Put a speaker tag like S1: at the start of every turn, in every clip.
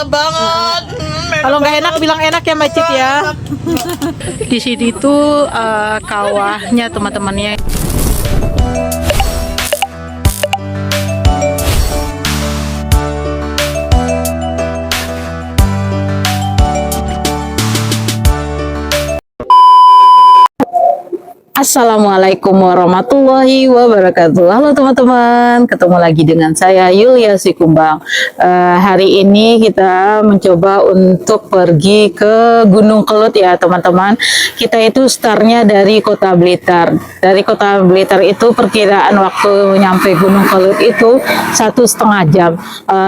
S1: Mantap banget.
S2: Kalau nggak enak bilang enak ya Mbak Cit ya. Di sini tuh kawahnya teman-temannya. Assalamualaikum warahmatullahi wabarakatuh. Halo teman-teman, ketemu lagi dengan saya Yulia Sikumbang. Hari ini kita mencoba untuk pergi ke Gunung Kelut ya teman-teman. Kita itu startnya dari Kota Blitar. Dari Kota Blitar itu perkiraan waktu nyampe Gunung Kelut itu 1,5 jam.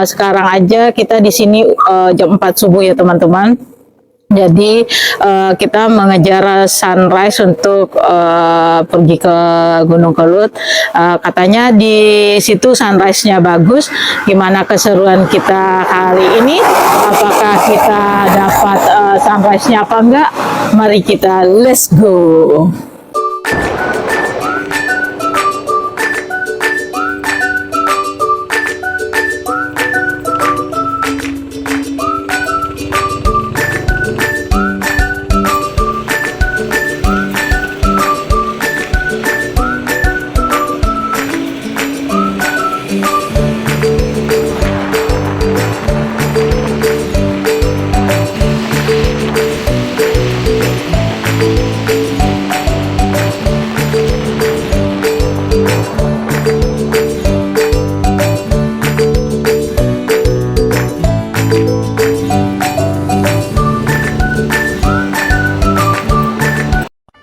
S2: Sekarang aja kita di sini jam 4 subuh ya teman-teman. Jadi kita mengejar sunrise untuk pergi ke Gunung Kelut. Katanya di situ sunrise-nya bagus. Gimana keseruan kita kali ini? Apakah kita dapat sunrise-nya apa enggak? Mari kita let's go.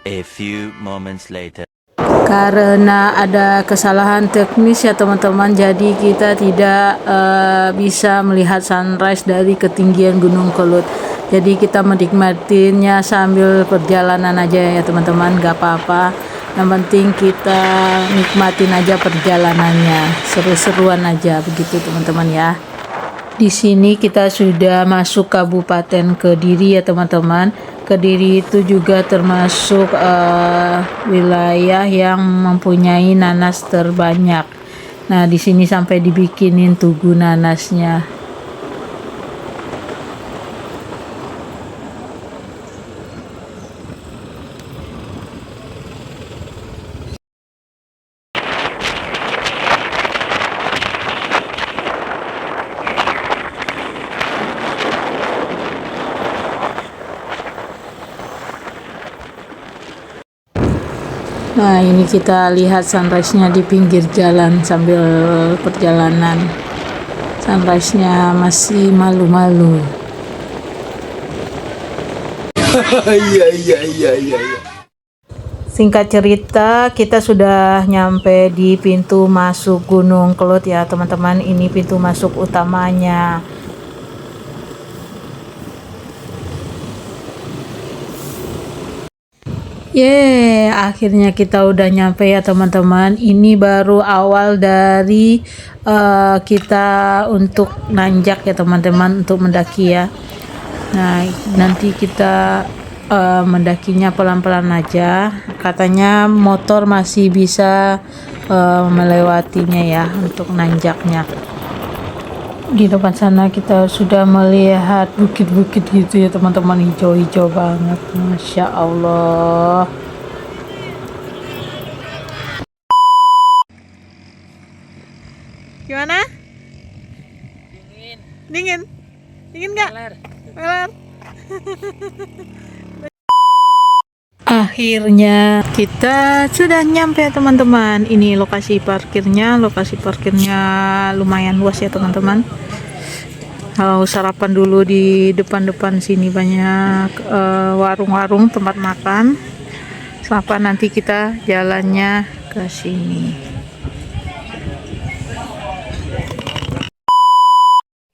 S3: A few moments later.
S2: Karena ada kesalahan teknis ya teman-teman, jadi kita tidak bisa melihat sunrise dari ketinggian Gunung Kelut. Jadi kita menikmatinya sambil perjalanan aja ya teman-teman, gak apa-apa. Yang penting kita nikmatin aja perjalanannya, seru-seruan aja begitu teman-teman ya. Di sini kita sudah masuk Kabupaten Kediri ya teman-teman. Kediri itu juga termasuk wilayah yang mempunyai nanas terbanyak. Nah, di sini sampai dibikinin tugu nanasnya. Nah, ini kita lihat sunrise-nya di pinggir jalan sambil perjalanan. Sunrise-nya masih malu-malu. Singkat cerita, kita sudah nyampe di pintu masuk Gunung Kelut ya teman-teman. Ini pintu masuk utamanya. Akhirnya kita udah nyampe ya teman-teman. Ini baru awal dari kita untuk nanjak ya teman-teman, untuk mendaki ya. Nah, nanti kita mendakinya pelan-pelan aja. Katanya motor masih bisa melewatinya ya untuk nanjaknya. Di depan sana kita sudah melihat bukit-bukit gitu ya teman-teman, hijau-hijau banget, Masya Allah. Gimana? Dingin? Dingin nggak? Meler. Akhirnya kita sudah nyampe teman-teman. Ini lokasi parkirnya. Lokasi parkirnya lumayan luas ya teman-teman. Kalau sarapan dulu di depan-depan sini banyak warung-warung tempat makan. Sarapan, nanti kita jalannya ke sini.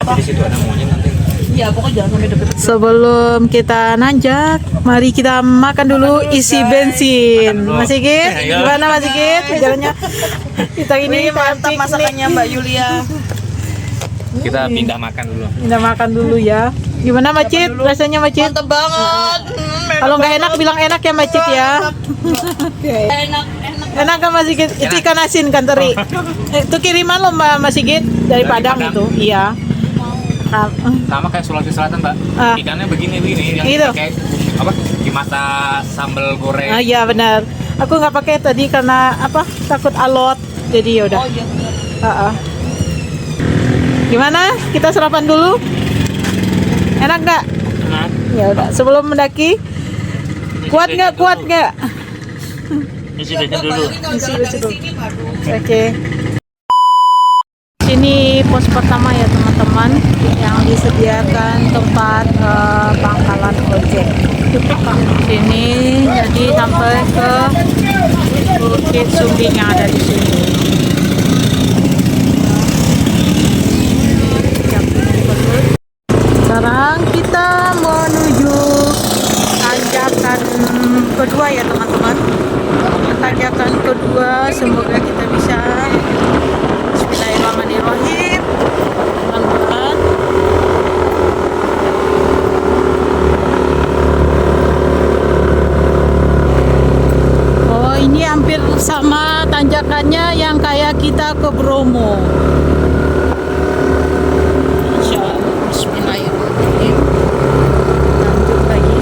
S1: Di situ ada monyet nanti. Iya, pokoknya jangan sampai deket.
S2: Sebelum kita nanjak, mari kita makan dulu, isi bensin. Mas Sigit, gimana Mas Sigit? Jalannya kita ini
S1: Mantap masakannya Mbak Yulia.
S3: Kita pindah makan dulu.
S2: Pindah makan dulu ya. Gimana Mbak Cit? Rasanya Mbak Cit?
S1: Mantap banget.
S2: Kalau nggak enak bilang enak ya Mbak Cit ya.
S1: Enak.
S2: Enak kan Mas Sigit? Itu ikan asin kan teri. Itu kiriman loh Mbak Mas Sigit dari Padang itu. Iya.
S3: Sama kayak Sulawesi Selatan, Mbak. Ikannya begini yang
S2: Gitu.
S3: pakai apa? Dimasak sambal goreng.
S2: Ah iya benar. Aku nggak pakai tadi karena apa? Takut alot. Jadi ya udah.
S1: Oh iya.
S2: Gimana? Kita sarapan dulu. Enak nggak?
S3: Nah,
S2: Ya udah. Sebelum mendaki, kuat nggak? Kuat nggak?
S3: isi bensin dulu.
S2: Oke. Sini pos pertama ya teman-teman, yang disediakan tempat pangkalan ojek. Sini jadi sampai ke Bukit Sumbing yang ada di sini. Sekarang kita menuju tanjakan kedua ya teman-teman. Tanjakan kedua, semoga kita bisa. Bismillahirrahmanirrahim. Pelan-pelan. Oh, ini hampir sama tanjakannya yang kayak kita ke Bromo. Bismillahirrahmanirrahim. Lanjut lagi.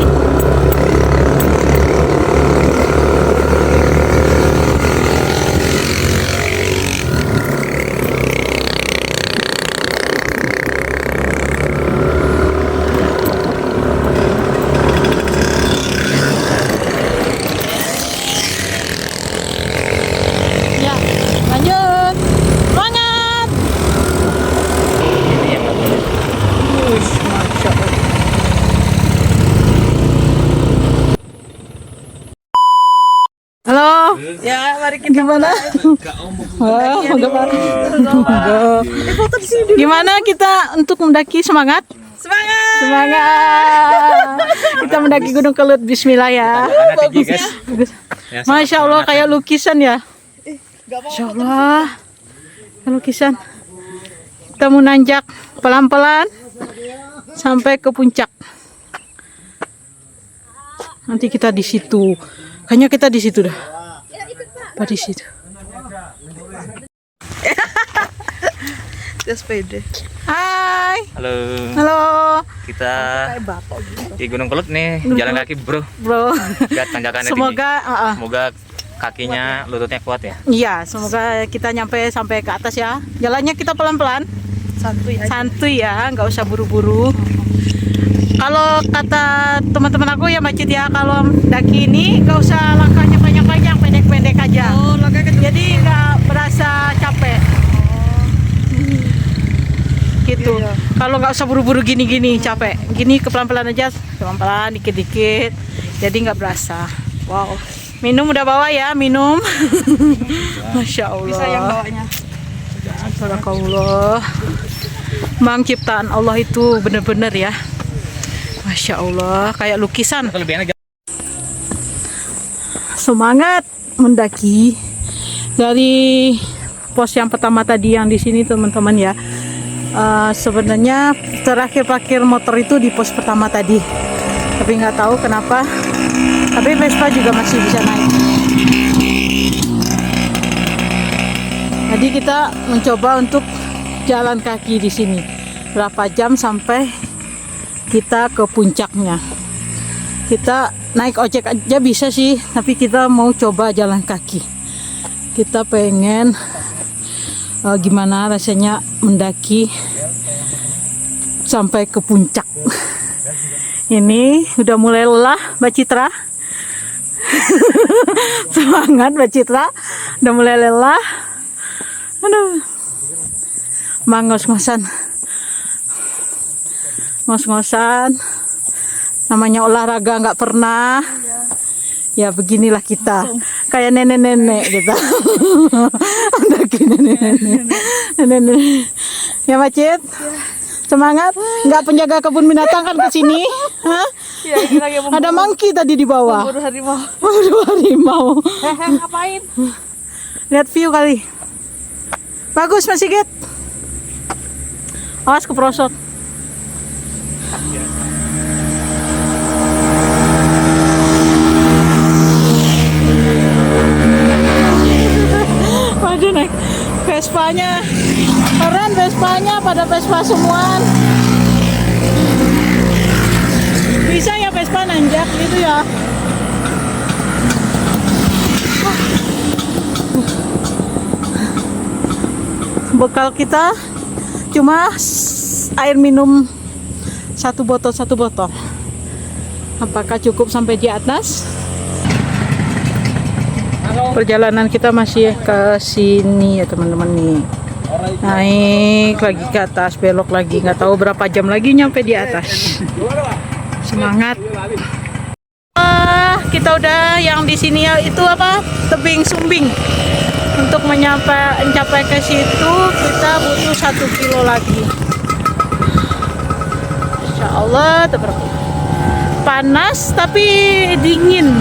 S2: Ya, lanjut. Semangat. Wush, Masya Allah. Halo. Ya, mari kita gimana? Gimana kita untuk mendaki semangat? Semangat. Semangat. Kita mendaki Gunung Kelut. Bismillah ya. Masya Allah kayak lukisan ya. Masya Allah. Lukisan. Kita mau nanjak pelan-pelan sampai ke puncak. Nanti kita di situ. Kayaknya kita di situ dah. Apa di situ?
S1: Sepeda.
S2: Hai.
S3: Halo.
S2: Halo.
S3: Kita di Gunung Kelut nih, jalan kaki, Bro.
S2: Bro.
S3: Lihat tanjakannya
S2: Semoga
S3: tinggi. Semoga kakinya, lututnya kuat ya.
S2: iya, semoga kita nyampe sampai ke atas ya. Jalannya kita pelan-pelan. Santuy ya, nggak usah buru-buru. Kalau kata teman-teman aku ya Mbak Cid ya, kalau daki ini nggak usah langkahnya panjang-panjang, pendek-pendek aja.
S1: Oh,
S2: Jadi nggak berasa capek. Gitu. Kalau nggak usah buru-buru gini-gini capek. Gini ke pelan-pelan aja, pelan-pelan, dikit-dikit. Jadi nggak berasa. Wow. Minum udah bawa ya, minum. Masya Allah.
S1: Bisa yang bawanya.
S2: Barakallah. Memang ciptaan Allah itu benar-benar ya. Masya Allah, kayak lukisan.
S3: Lebih enak.
S2: Semangat mendaki dari pos yang pertama tadi yang di sini teman-teman ya. Sebenarnya terakhir parkir motor itu di pos pertama tadi, tapi nggak tahu kenapa. Tapi Vespa juga masih bisa naik. Jadi kita mencoba untuk jalan kaki di sini. Berapa jam sampai kita ke puncaknya? Kita naik ojek aja bisa sih, tapi kita mau coba jalan kaki. Kita pengen gimana rasanya mendaki sampai ke puncak. Ini udah mulai lelah Mbak Citra. Semangat Mbak Citra, udah mulai lelah. Aduh, ngos-ngosan, namanya olahraga nggak pernah. Ya beginilah kita, kayak nenek-nenek kita. Nenek-nenek. Ya Mbak Cid, semangat. Nggak penjaga kebun binatang kan ke sini? Hah?
S1: Ya,
S2: ada monkey tadi di bawah.
S1: Buru harimau.
S2: Buru harimau.
S1: Ngapain?
S2: Lihat view kali. Bagus Mas Sigit. Awas keprosot. Waduh naik Vespanya. Keren Vespanya, pada Vespa semuaan. banyak gitu ya. Bekal kita cuma air minum satu botol. Apakah cukup sampai di atas? Perjalanan kita masih ke sini ya teman-teman nih. Naik lagi ke atas, belok lagi, nggak tahu berapa jam lagi nyampe di atas. Semangat. Kita udah yang di sini ya, itu apa? Tebing Sumbing. Untuk mencapai ke situ kita butuh 1 kilo lagi. Insya Allah panas tapi dingin.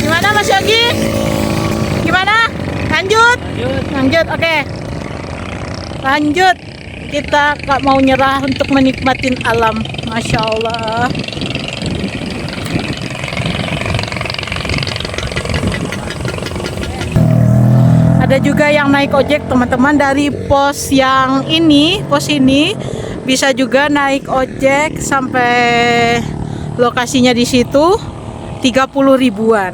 S2: Gimana Mas Yogi? Gimana? Lanjut? Lanjut, oke. Lanjut. Kita gak mau nyerah untuk menikmatin alam. Masya Allah. Ada juga yang naik ojek teman-teman dari pos yang ini, pos ini bisa juga naik ojek sampai lokasinya di situ 30 ribuan.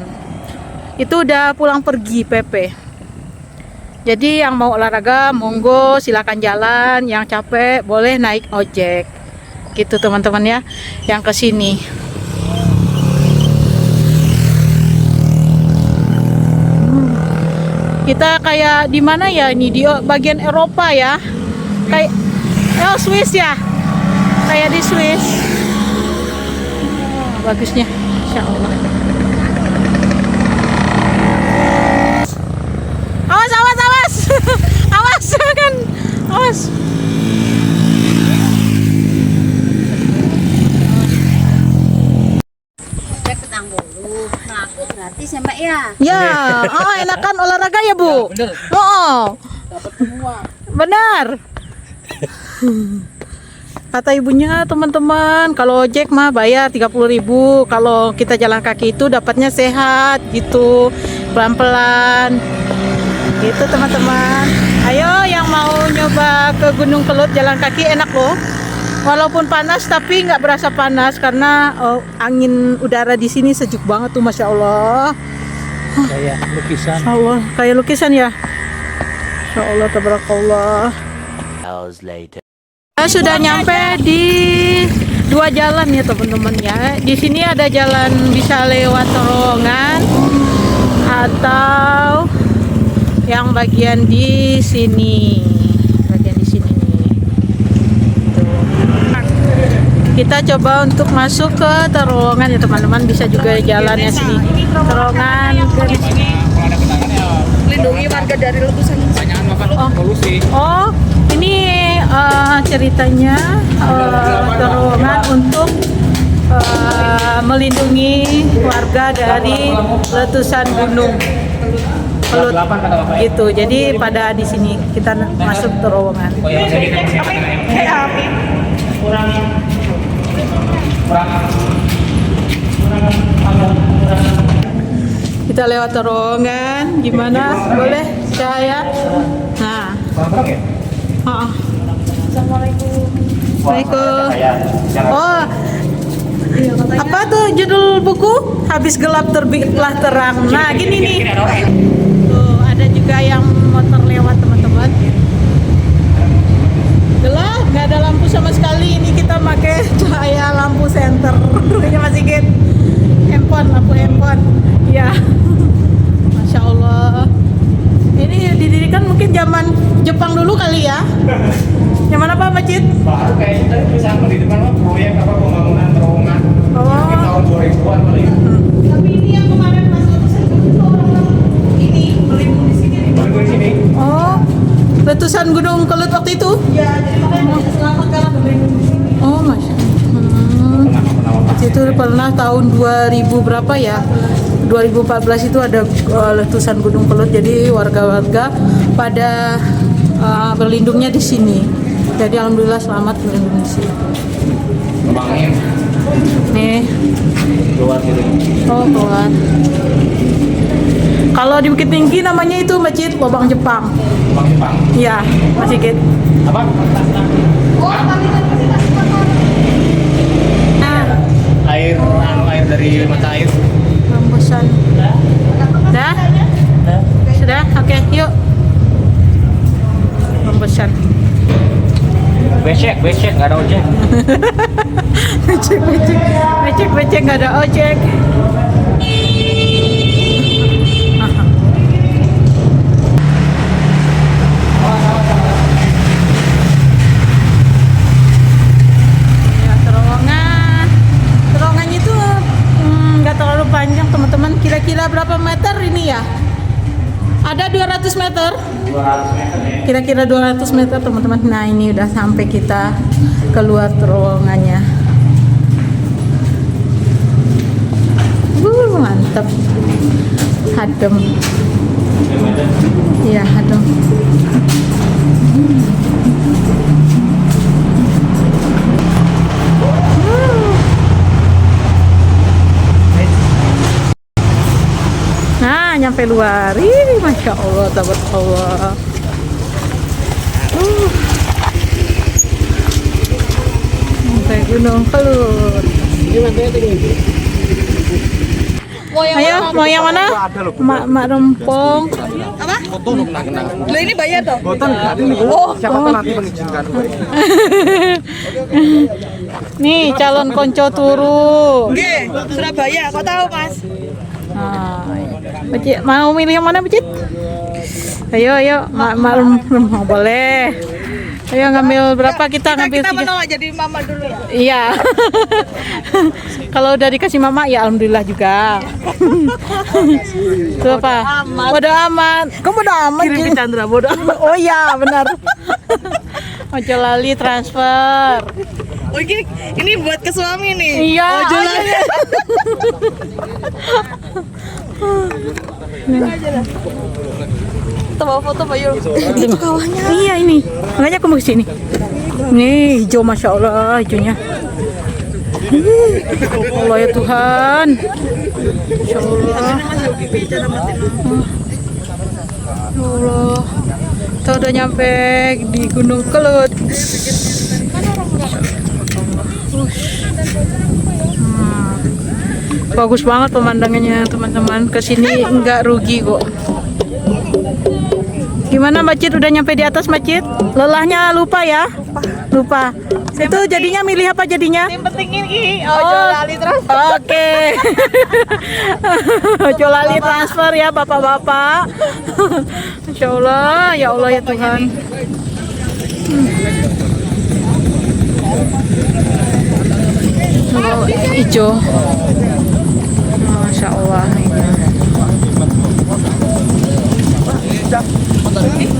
S2: Itu udah pulang pergi PP. Jadi yang mau olahraga monggo silakan jalan, yang capek boleh naik ojek. Gitu teman-teman ya, yang ke sini. Kita kayak di mana ya ini, di bagian Eropa ya. Kayak Swiss ya. Kayak di Swiss. Bagusnya. Insya Allah. Awas. Awas kan. Awas.
S4: Gratis ya Mbak ya?
S2: Ya, enakan olahraga ya Bu.
S1: Bener.
S2: Oh,
S1: Dapat semua.
S2: benar. Kata ibunya teman-teman, kalau ojek mah bayar 30.000, kalau kita jalan kaki itu dapatnya sehat gitu, pelan-pelan. Gitu teman-teman. Ayo yang mau nyoba ke Gunung Kelut jalan kaki enak loh. Walaupun panas tapi nggak berasa panas karena angin udara di sini sejuk banget tuh, Masya Allah.
S1: Kayak lukisan.
S2: Masya Allah, kayak lukisan ya. Masya Allah, tabarakallah. Kita sudah nyampe di dua jalan ya teman-teman ya. Di sini ada jalan bisa lewat terowongan atau yang bagian di sini. Bagian di sini nih. Tuh. Kita coba untuk masuk ke terowongan ya teman-teman. Bisa juga jalannya sini. Terowongan ke sini.
S1: Lindungi warga dari letusan. Jangan makan polusi.
S2: Oh, ini ceritanya terowongan untuk melindungi warga dari letusan gunung Kelut gitu. Jadi pada di sini kita masuk terowongan. Kita lewat terowongan, gimana? Boleh saya? Nah. Assalamualaikum. Oh, apa tuh judul buku? Habis gelap terbitlah terang. Nah, gini nih. Tuh, ada juga yang motor lewat teman-teman. Gelap, nggak ada lampu sama sekali. Ini kita pakai cahaya lampu senter. Ini masih gitu. Lampu handphone. Ya. Masya Allah. Ini didirikan mungkin zaman Jepang dulu kali ya. Yang mana Pak Masjid?
S3: Pak, kayaknya bisa di depan proyek apa pembangunan terowongan. Mungkin tahun 2000-an kali.
S2: Tapi ini yang kemarin masuk itu orang ini melindungi di sini.
S3: Melindungi di sini.
S2: Oh, letusan Gunung Kelut waktu itu? Iya, jadi makanya bisa selamat karena melindungi di sini. Oh, Masya Allah. Itu pernah tahun 2000 berapa ya? 2014 itu ada letusan Gunung Kelut, jadi warga-warga pada berlindungnya di sini. Jadi alhamdulillah selamat berlindung di sini.
S3: Kembangin.
S2: Nih.
S3: Keluar gitu.
S2: Oh, keluar. Kalau di Bukit Tinggi namanya itu Masjid Lobang Jepang.
S3: Lobang Jepang.
S2: Iya, Masjid.
S3: Apa?
S2: Oh,
S3: air dari di mata air.
S2: Rembusan. Dah? Sudah? Oke, yuk. Rembusan.
S3: Becek, nggak ada ojek.
S2: Becek nggak ada ojek. Ya, terowongannya itu nggak terlalu panjang teman-teman. Kira-kira berapa meter ini ya? Ada 200 meter.
S3: 200 meter ya.
S2: Kira-kira 200 meter teman-teman. Nah ini udah sampai kita keluar terowongannya. Mantap. Adem. Iya adem. Nah, nyampe luar. Ih, Masya Allah, tabarakallah. Sampai Gunung Kelut. Ayo, mau yang mana? Mak Rempong.
S1: Apa? Lah ini bayar toh?
S3: Siapa tahu nanti mengizinkan.
S2: Nih, calon konco turu.
S1: Oke, Surabaya. Kau tahu Mas?
S2: Nah, Becit, mau milih yang mana, Becit? Ayo, Mak Rempong boleh. Ayo ngambil berapa kita ngambil
S1: Kita
S2: 3.
S1: menolak jadi mama dulu ya.
S2: Iya. Kalau udah dikasih mama ya alhamdulillah juga. Itu apa? Bodo amat. Kamu bodo amat. Kirim ke Chandra bodo amat. Oh iya, benar. Ojo lali transfer.
S1: Oh ini buat ke suami nih.
S2: Iya.
S1: Ojo lali. Kita bawa foto Pak Yul. Itu kawannya.
S2: Iya ini. Makanya aku mau kesini. Nih hijau, Masya Allah hijaunya. Allah ya Tuhan. Masya Allah. Ya Allah. Kita udah nyampe di Gunung Kelut. Bagus banget pemandangannya teman-teman. Kesini nggak rugi kok. Gimana Mbak Cit, udah nyampe di atas Mbak Cit? Lelahnya lupa ya? Lupa. Itu jadinya milih apa jadinya?
S1: Yang penting ini ojo lali terus.
S2: Oke. Ojo lali transfer ya bapak-bapak. Masya Allah, ya Allah ya Tuhan. Oh, hijau. Masya Allah ini.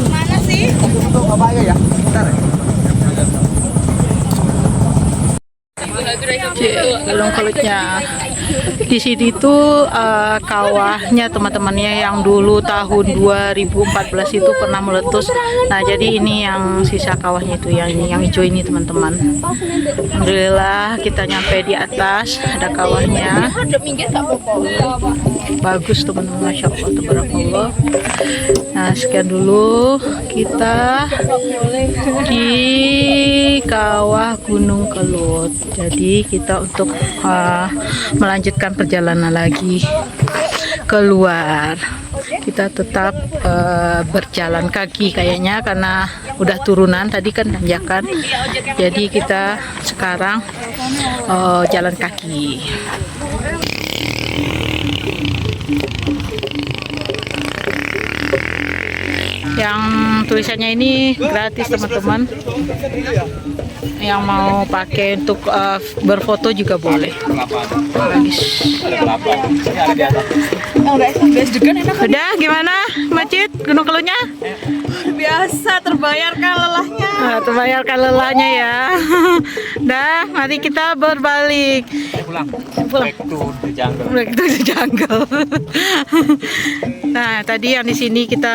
S1: Mana sih?
S2: Gunung Kelutnya. Di sini tuh kawahnya teman-temannya yang dulu tahun 2014 itu pernah meletus. Nah, jadi ini yang sisa kawahnya itu yang hijau ini teman-teman. Alhamdulillah kita nyampe di atas, ada kawahnya. Bagus teman-teman, Masya Allah, tabarakallah. Nah, sekian dulu kita di kawah Gunung Kelut. Jadi kita untuk melanjutkan perjalanan lagi keluar, kita tetap berjalan kaki kayaknya karena udah turunan tadi kan tanjakan. Jadi kita sekarang jalan kaki. Yang tulisannya ini gratis teman-teman. Yang mau pakai untuk berfoto juga boleh. Udah gimana Macit Gunung Kelutnya?
S1: Biasa terbayarkan lelahnya.
S2: Terbayarkan lelahnya ya. Dah, mari kita berbalik.
S3: Pulang.
S2: Back to the jungle. Nah, tadi yang di sini kita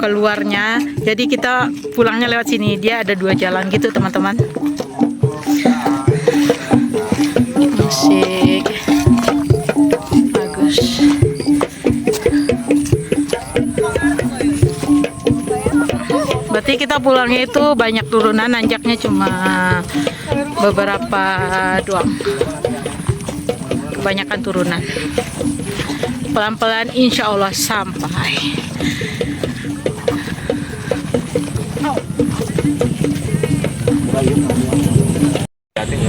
S2: keluarnya. Jadi kita pulangnya lewat sini. Dia ada 2 jalan gitu, teman-teman. Musik. Bagus. Berarti kita pulangnya itu banyak turunan, nanjaknya cuma beberapa doang. kebanyakan turunan. Pelan-pelan insya Allah sampai.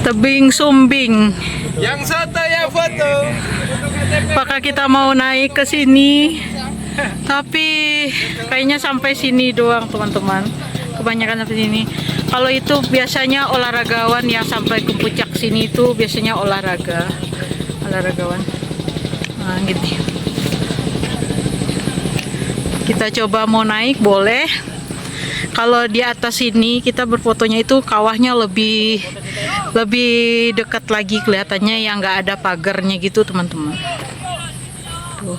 S2: Tebing Sumbing.
S3: Yang satu yang foto.
S2: Apakah kita mau naik ke sini? Tapi kayaknya sampai sini doang teman-teman. Kebanyakan sampai sini. Kalau itu biasanya olahragawan yang sampai ke puncak sini itu biasanya olahragawan. Nah, gitu. Kita coba mau naik boleh. Kalau di atas sini kita berfotonya itu kawahnya lebih dekat lagi kelihatannya, yang nggak ada pagarnya gitu teman-teman. Tuh.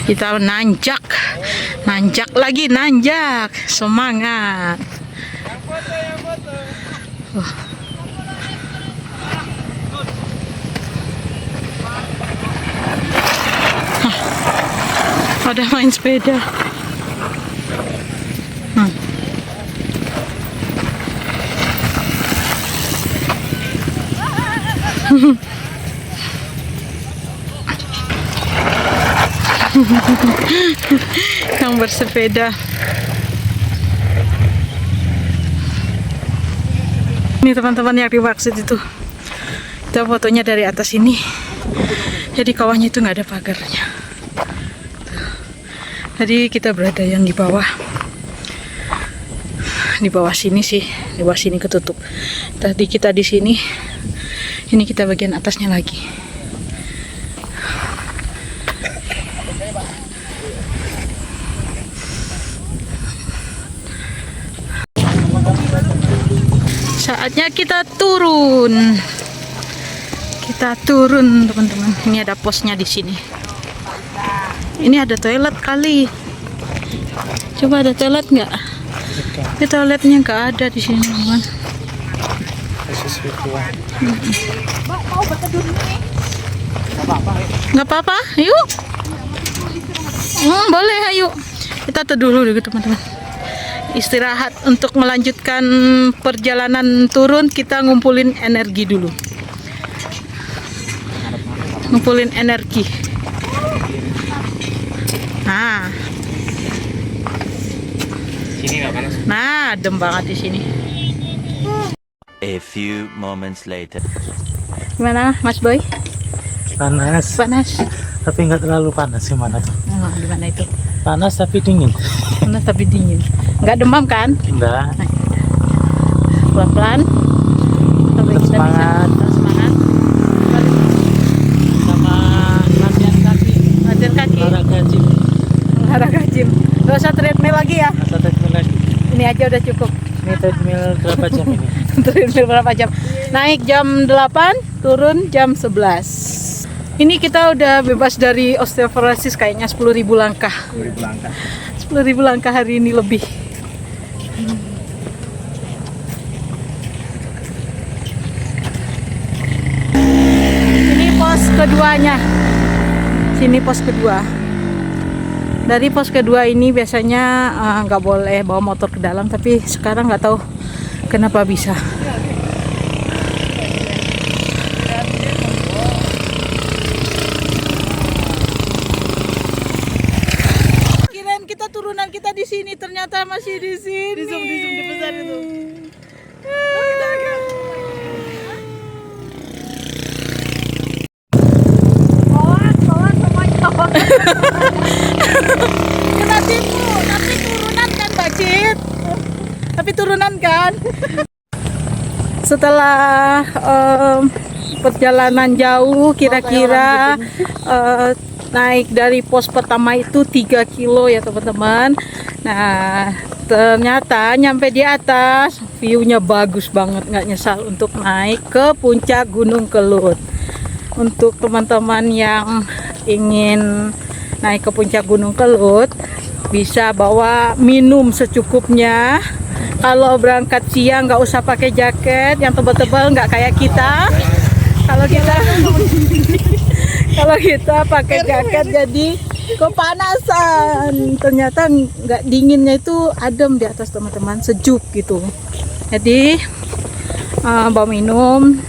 S2: Kita nanjak lagi, semangat. Ada main sepeda. Yang bersepeda. Ini teman-teman yang dimaksud itu. Kita fotonya dari atas ini. Jadi kawahnya itu nggak ada pagarnya. Jadi kita berada yang di bawah. Di bawah sini sih, di bawah sini ketutup. Tadi kita di sini. Ini kita bagian atasnya lagi. Saatnya kita turun. Kita turun, teman-teman. Ini ada posnya di sini. Ini ada toilet kali. Coba ada toilet nggak? Ini toiletnya nggak ada di sini, teman. Nggak apa-apa, yuk. Boleh, ayo. Kita teduh dulu, teman-teman. Istirahat untuk melanjutkan perjalanan turun. Kita ngumpulin energi dulu. Ngumpulin energi. Nah,
S3: Sini nggak panas.
S2: nah, adem banget di sini.
S4: A few moments later.
S2: Gimana, Mas Boy?
S5: Panas,
S2: Panas?
S5: tapi nggak terlalu panas. Gimana tuh?
S2: Oh, gimana itu?
S5: Panas tapi dingin.
S2: Panas tapi dingin. Nggak demam kan?
S5: Enggak.
S2: Pelan-pelan. Sampai
S5: Tetap
S2: kita
S5: semangat.
S2: bisa semangat.
S5: Sama latihan kaki,
S2: Latihan kaki.
S5: olahraga gym.
S2: Olahraga gym. Gak usah treadmill lagi ya.
S5: Masa treadmill lagi.
S2: Ini aja udah cukup.
S5: Ini treadmill berapa jam ini?
S2: Treadmill berapa jam? Naik jam 8, turun jam 11. Ini kita udah bebas dari osteoporosis kayaknya 10.000 langkah.
S3: 2000 langkah.
S2: 10.000 langkah hari ini lebih. Ini pos keduanya. Sini pos kedua. Dari pos kedua ini biasanya nggak boleh bawa motor ke dalam, tapi sekarang nggak tahu kenapa bisa. Kirain kita turunan kita di sini, ternyata masih di sini. Di zoom di pesan itu. nanti turunan kan Mbak Cit, tapi turunan kan. Setelah perjalanan jauh, kira-kira naik dari pos pertama itu 3 kilo ya teman-teman. Nah ternyata nyampe di atas, view-nya bagus banget, nggak nyesal untuk naik ke puncak Gunung Kelut. Untuk teman-teman yang ingin naik ke puncak Gunung Kelut, bisa bawa minum secukupnya. Kalau berangkat siang nggak usah pakai jaket yang tebal-tebal, nggak kayak kita. Kalau Kalau kita pakai jaket jadi kepanasan. Ternyata nggak dinginnya itu adem di atas teman-teman, sejuk gitu. Jadi bawa minum,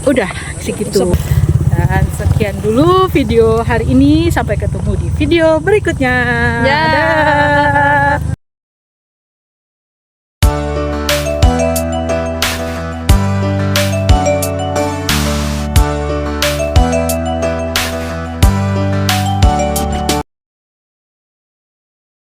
S2: udah segitu. Dan sekian dulu video hari ini. Sampai ketemu di video berikutnya. Dadah.